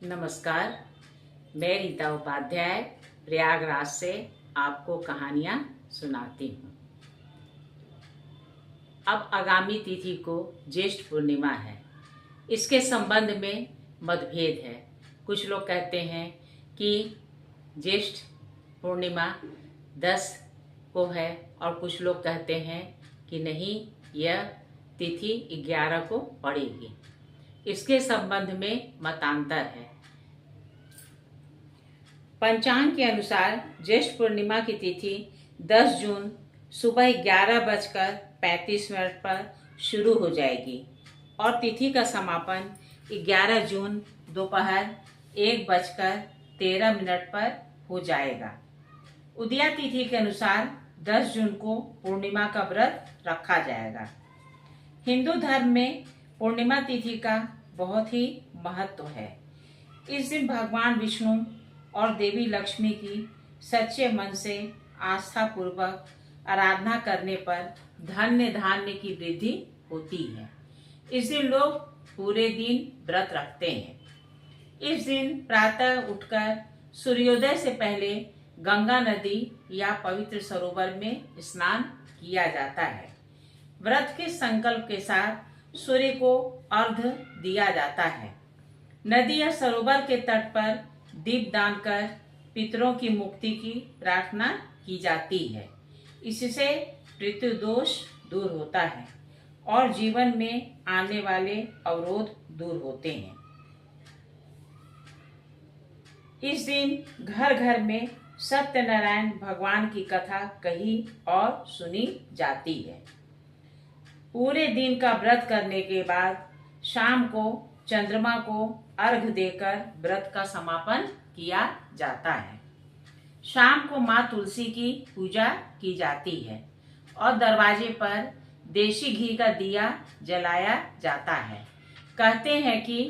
नमस्कार। मैं रीता उपाध्याय प्रयागराज से आपको कहानियाँ सुनाती हूँ। अब आगामी तिथि को ज्येष्ठ पूर्णिमा है। इसके संबंध में मतभेद है। कुछ लोग कहते हैं कि ज्येष्ठ पूर्णिमा 10 को है और कुछ लोग कहते हैं कि नहीं, यह तिथि 11 को पड़ेगी। इसके संबंध में मतांतर है। पंचांग के अनुसार ज्येष्ठ पूर्णिमा की तिथि 10 जून सुबह 11:35 पर शुरू हो जाएगी और तिथि का समापन 11 जून दोपहर 1:13 पर हो जाएगा। उदया तिथि के अनुसार 10 जून को पूर्णिमा का व्रत रखा जाएगा। हिंदू धर्म में पूर्णिमा तिथि का बहुत ही महत्व है। इस दिन भगवान विष्णु और देवी लक्ष्मी की सच्चे मन से आस्था पूर्वक आराधना करने पर धन्य धान्य की वृद्धि होती है। इस दिन लोग पूरे दिन व्रत रखते हैं। इस दिन प्रातः उठकर सूर्योदय से पहले गंगा नदी या पवित्र सरोवर में स्नान किया जाता है। व्रत के संकल्प के साथ सूर्य को अर्घ्य दिया जाता है। नदी या सरोवर के तट पर दीप दान कर पितरों की मुक्ति की प्रार्थना की जाती है। इससे मृत्यु दोष दूर होता है और जीवन में आने वाले अवरोध दूर होते हैं। इस दिन घर घर में सत्यनारायण भगवान की कथा कही और सुनी जाती है। पूरे दिन का व्रत करने के बाद शाम को चंद्रमा को अर्घ्य देकर व्रत का समापन किया जाता है। शाम को माँ तुलसी की पूजा की जाती है और दरवाजे पर देशी घी का दिया जलाया जाता है। कहते हैं कि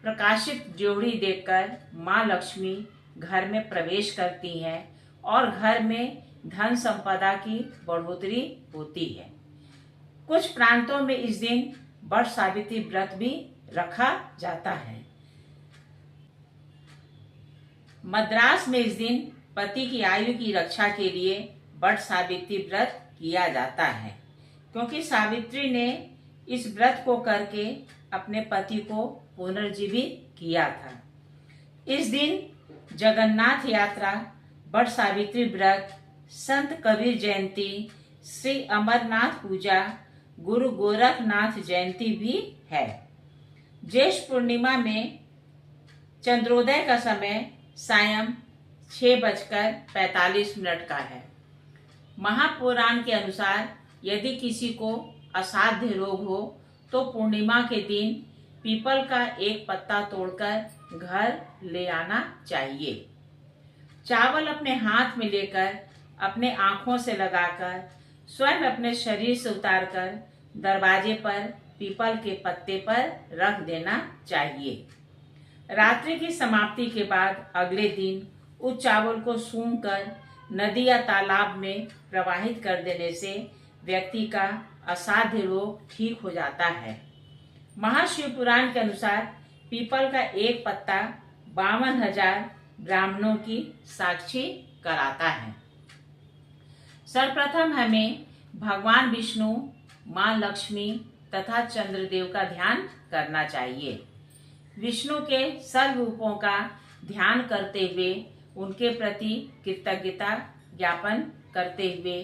प्रकाशित ड्योढ़ी देखकर माँ लक्ष्मी घर में प्रवेश करती हैं और घर में धन संपदा की बढ़ोतरी होती है। कुछ प्रांतों में इस दिन वट सावित्री व्रत भी रखा जाता है। मद्रास में इस दिन पति की आयु की रक्षा के लिए वट सावित्री व्रत किया जाता है, क्योंकि सावित्री ने इस व्रत को करके अपने पति को पुनर्जीवित किया था। इस दिन जगन्नाथ यात्रा, वट सावित्री व्रत, संत कबीर जयंती, श्री अमरनाथ पूजा, गुरु गोरखनाथ जयंती भी है। ज्येष्ठ पूर्णिमा में चंद्रोदय का समय सायं 6:45 का है। महापुराण के अनुसार यदि किसी को असाध्य रोग हो तो पूर्णिमा के दिन पीपल का एक पत्ता तोड़कर घर ले आना चाहिए। चावल अपने हाथ में लेकर अपने आँखों से लगाकर स्वयं अपने शरीर से उतारकर दरवाजे पर पीपल के पत्ते पर रख देना चाहिए। रात्रि की समाप्ति के बाद अगले दिन उस चावल को सूंघकर नदी या तालाब में प्रवाहित कर देने से व्यक्ति का असाध्य रोग ठीक हो जाता है। महाशिव पुराण के अनुसार पीपल का एक पत्ता 52,000 ब्राह्मणों की साक्षी कराता है। सर्वप्रथम हमें भगवान विष्णु, माँ लक्ष्मी तथा चंद्रदेव का ध्यान करना चाहिए। विष्णु के सर्व रूपों का ध्यान करते हुए उनके प्रति कृतज्ञता ज्ञापन करते हुए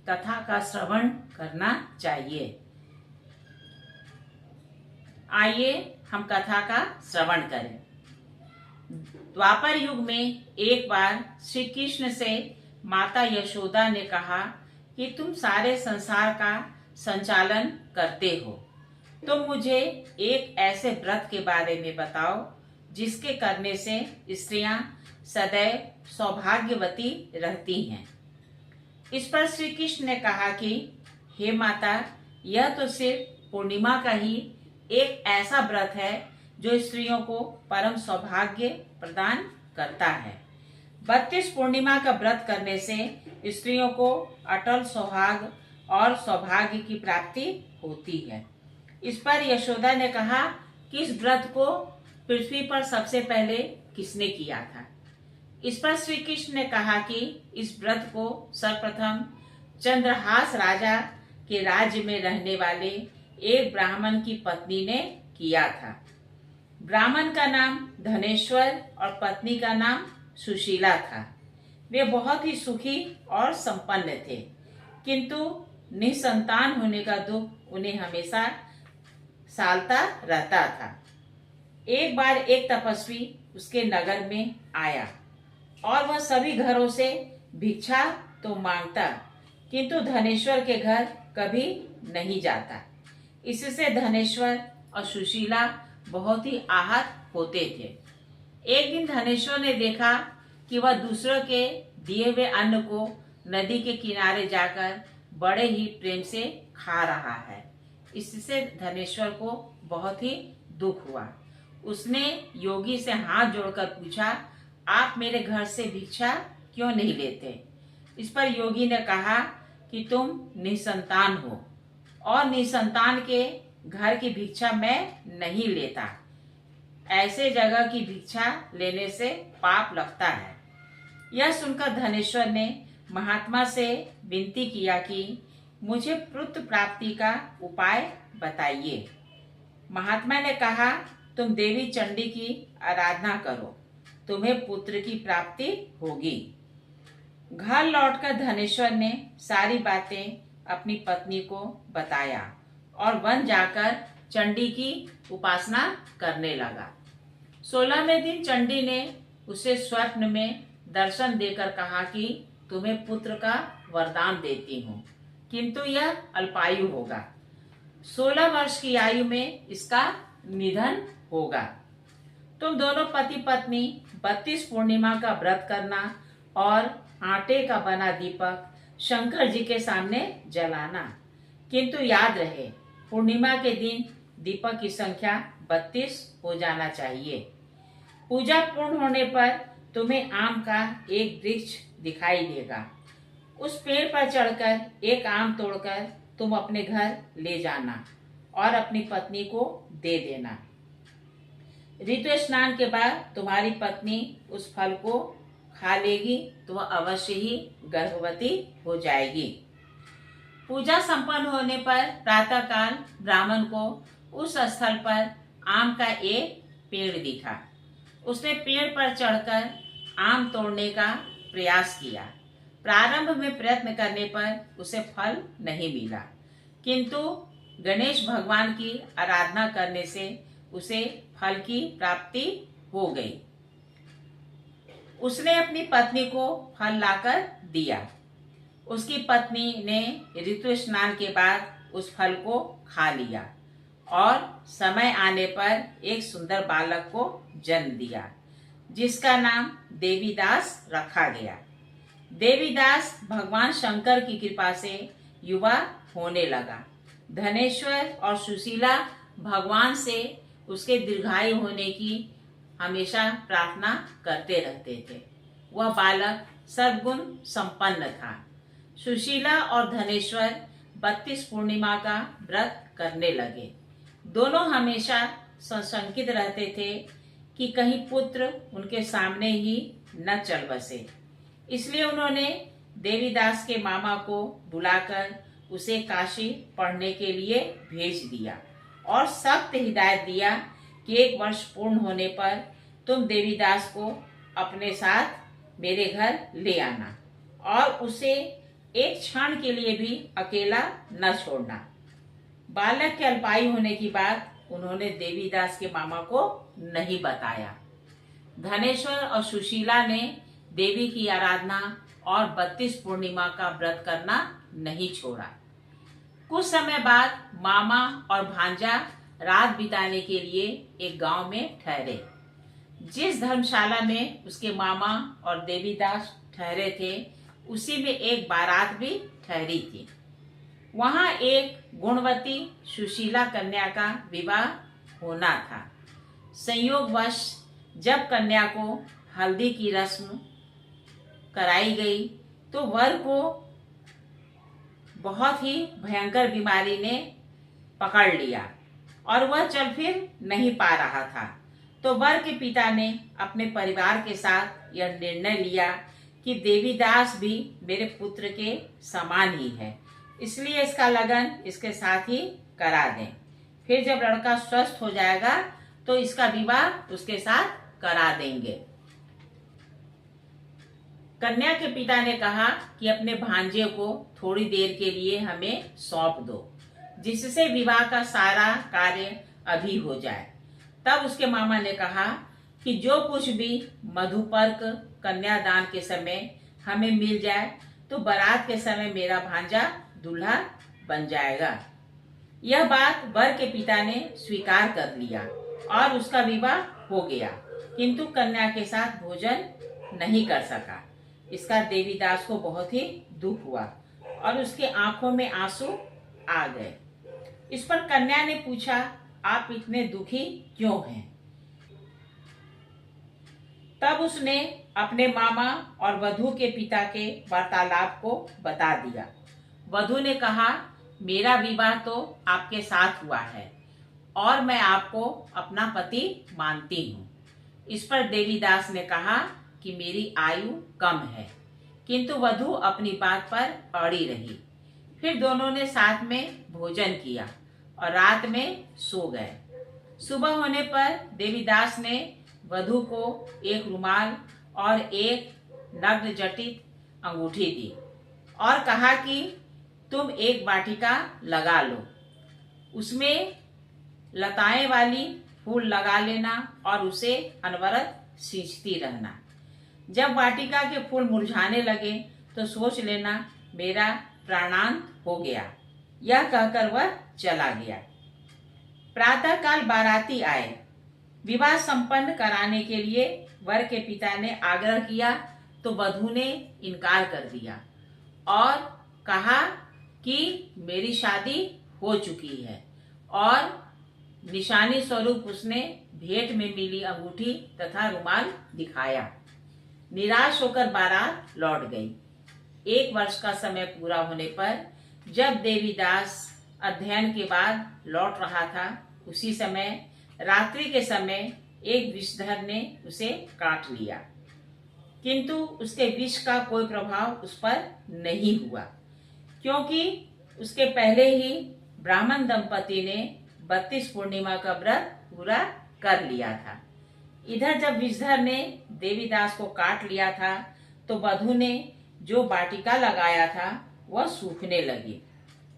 कथा का श्रवण करना चाहिए। आइए हम कथा का श्रवण करें। द्वापर युग में एक बार श्री कृष्ण से माता यशोदा ने कहा कि तुम सारे संसार का संचालन करते हो, तो मुझे एक ऐसे व्रत के बारे में बताओ जिसके करने से स्त्रियां सदैव सौभाग्यवती रहती हैं। इस पर श्री कृष्ण ने कहा कि हे माता, यह तो सिर्फ पूर्णिमा का ही एक ऐसा व्रत है जो स्त्रियों को परम सौभाग्य प्रदान करता है। 32 पूर्णिमा का व्रत करने से स्त्रियों को अटल सौभाग्य और सौभाग्य की प्राप्ति होती है। इस पर यशोदा ने कहा कि इस व्रत को पृथ्वी पर सबसे पहले किसने किया था। इस पर श्री कृष्ण ने कहा कि इस व्रत को सर्वप्रथम चंद्रहास राजा के राज्य में रहने वाले एक ब्राह्मण की पत्नी ने किया था। ब्राह्मण का नाम धनेश्वर और पत्नी का नाम सुशीला था। वे बहुत ही सुखी और संपन्न थे, किंतु निसंतान होने का दुख उन्हें हमेशा सालता रहता था। एक बार एक तपस्वी उसके नगर में आया और वह सभी घरों से भिक्षा तो मांगता, किंतु धनेश्वर के घर कभी नहीं जाता। इससे धनेश्वर और सुशीला बहुत ही आहत होते थे। एक दिन धनेश्वर ने देखा कि वह दूसरों के दिए हुए अन्न को नदी के किनारे जाकर बड़े ही प्रेम से खा रहा है। इससे धनेश्वर को बहुत ही दुख हुआ। उसने योगी से हाथ जोड़कर पूछा, आप मेरे घर से भिक्षा क्यों नहीं लेते। इस पर योगी ने कहा कि तुम निसंतान हो और निसंतान के घर की भिक्षा मैं नहीं लेता। ऐसे जगह की भिक्षा लेने से पाप लगता है। यह सुनकर धनेश्वर ने महात्मा से विनती किया कि मुझे पुत्र प्राप्ति का उपाय बताइए। महात्मा ने कहा, तुम देवी चंडी की आराधना करो, तुम्हें पुत्र की प्राप्ति होगी। घर लौटकर धनेश्वर ने सारी बातें अपनी पत्नी को बताया और वन जाकर चंडी की उपासना करने लगा। 16वें दिन चंडी ने उसे स्वप्न में दर्शन देकर कहा कि तुम्हें पुत्र का वरदान देती हूँ, किंतु यह अल्पायु होगा। 16 वर्ष की आयु में इसका निधन होगा। तुम दोनों पति पत्नी 32 पूर्णिमा का व्रत करना और आटे का बना दीपक शंकर जी के सामने जलाना, किंतु याद रहे पूर्णिमा के दिन दीपक की संख्या 32 हो जाना चाहिए। पूजा पूर्ण होने पर तुम्हें आम का एक वृक्ष दिखाई देगा। उस पेड़ पर चढ़कर एक आम तोड़कर तुम अपने घर ले जाना और अपनी पत्नी को दे देना। ऋतु स्नान के बाद तुम्हारी पत्नी उस फल को खा लेगी तो वह अवश्य ही गर्भवती हो जाएगी। पूजा संपन्न होने पर प्रातःकाल ब्राह्मण को उस स्थल पर आम का एक पेड़ दिखा। उसने पेड़ पर चढ़कर आम तोड़ने का प्रयास किया। प्रारंभ में प्रयत्न करने पर उसे फल नहीं मिला, किंतु गणेश भगवान की आराधना करने से उसे फल की प्राप्ति हो गई। उसने अपनी पत्नी को फल लाकर दिया। उसकी पत्नी ने ऋतु स्नान के बाद उस फल को खा लिया और समय आने पर एक सुंदर बालक को जन्म दिया, जिसका नाम देवीदास रखा गया। देवीदास भगवान शंकर की कृपा से युवा होने लगा। धनेश्वर और सुशीला भगवान से उसके दीर्घायु होने की हमेशा प्रार्थना करते रहते थे। वह बालक सर्वगुण संपन्न था। सुशीला और धनेश्वर 32 पूर्णिमा का व्रत करने लगे। दोनों हमेशा सशंकित रहते थे कि कहीं पुत्र उनके सामने ही न चल बसे। इसलिए उन्होंने देवीदास के मामा को बुलाकर उसे काशी पढ़ने के लिए भेज दिया और सख्त हिदायत दिया कि 1 वर्ष पूर्ण होने पर तुम देवीदास को अपने साथ मेरे घर ले आना और उसे एक क्षण के लिए भी अकेला न छोड़ना। बालक के अल्पायु होने की बात उन्होंने देवीदास के मामा को नहीं बताया। धनेश्वर और सुशीला ने देवी की आराधना और 32 पूर्णिमा का व्रत करना नहीं छोड़ा। कुछ समय बाद मामा और भांजा रात बिताने के लिए एक गांव में ठहरे। जिस धर्मशाला में उसके मामा और देवीदास ठहरे थे, उसी में एक बारात भी ठहरी थी। वहां एक गुणवती सुशीला कन्या का विवाह होना था। संयोगवश जब कन्या को हल्दी की रस्म कराई गई तो वर को बहुत ही भयंकर बीमारी ने पकड़ लिया और वह चल फिर नहीं पा रहा था। तो वर के पिता ने अपने परिवार के साथ यह निर्णय लिया कि देवीदास भी मेरे पुत्र के समान ही है, इसलिए इसका लगन इसके साथ ही करा दें। फिर जब लड़का स्वस्थ हो जाएगा तो इसका विवाह उसके साथ करा देंगे। कन्या के पिता ने कहा कि अपने भांजे को थोड़ी देर के लिए हमें सौंप दो, जिससे विवाह का सारा कार्य अभी हो जाए। तब उसके मामा ने कहा कि जो कुछ भी मधुपर्क कन्यादान के समय हमें मिल जाए तो बारात के समय मेरा भांजा दूल्हा बन जाएगा। यह बात वर के पिता ने स्वीकार कर लिया और उसका विवाह हो गया, किंतु कन्या के साथ भोजन नहीं कर सका। इसका देवीदास को बहुत ही दुख हुआ और उसके आंखों में आंसू आ गए। इस पर कन्या ने पूछा, आप इतने दुखी क्यों हैं? तब उसने अपने मामा और वधू के पिता के वार्तालाप को बता दिया। वधू ने कहा, मेरा विवाह तो आपके साथ हुआ है और मैं आपको अपना पति मानती हूँ। इस पर देवीदास ने कहा कि मेरी आयु कम है, किंतु वधू अपनी बात पर अड़ी रही। फिर दोनों ने साथ में भोजन किया और रात में सो गए। सुबह होने पर देवीदास ने वधू को एक रुमाल और एक नग्न जटित अंगूठी दी और कहा कि तुम एक वाटिका लगा लो, उसमें लताएं वाली फूल लगा लेना और उसे अनवरत सींचती रहना। जब वाटिका के फूल मुरझाने लगे तो सोच लेना मेरा प्राणांत हो गया। यह कहकर वह चला गया। प्रातः काल बाराती आए। विवाह संपन्न कराने के लिए वर के पिता ने आग्रह किया तो वधू ने इनकार कर दिया और कहा कि मेरी शादी हो चुकी है, और निशानी स्वरूप उसने भेंट में मिली अंगूठी तथा रुमाल दिखाया। निराश होकर बारात लौट गई। 1 वर्ष का समय पूरा होने पर जब देवीदास अध्ययन के बाद लौट रहा था, उसी समय रात्रि के समय एक विषधर ने उसे काट लिया, किंतु उसके विष का कोई प्रभाव उस पर नहीं हुआ, क्योंकि उसके पहले ही ब्राह्मण दंपति ने 32 पूर्णिमा का व्रत पूरा कर लिया था। इधर जब विषधर ने देवीदास को काट लिया था तो वधू ने जो वाटिका लगाया था वह सूखने लगी।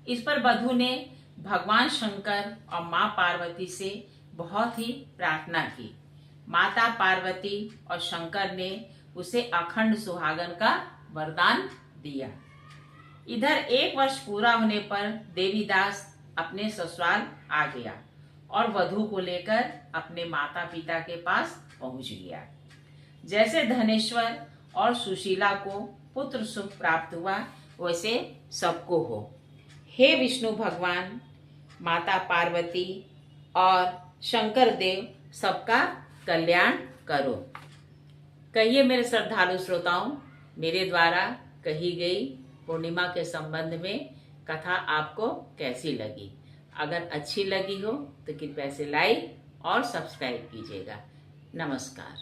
इस पर वधू ने भगवान शंकर और माँ पार्वती से बहुत ही प्रार्थना की। माता पार्वती और शंकर ने उसे अखंड सुहागन का वरदान दिया। इधर 1 वर्ष पूरा होने पर देवीदास अपने ससुराल आ गया और वधू को लेकर अपने माता पिता के पास पहुंच गया। जैसे धनेश्वर और सुशीला को पुत्र सुख प्राप्त हुआ, वैसे सबको हो। हे विष्णु भगवान, माता पार्वती और शंकर देव सबका कल्याण करो। कहिए मेरे श्रद्धालु श्रोताओं, मेरे द्वारा कही गई पूर्णिमा के संबंध में कथा आपको कैसी लगी? अगर अच्छी लगी हो तो कृपया से लाइक और सब्सक्राइब कीजिएगा। नमस्कार।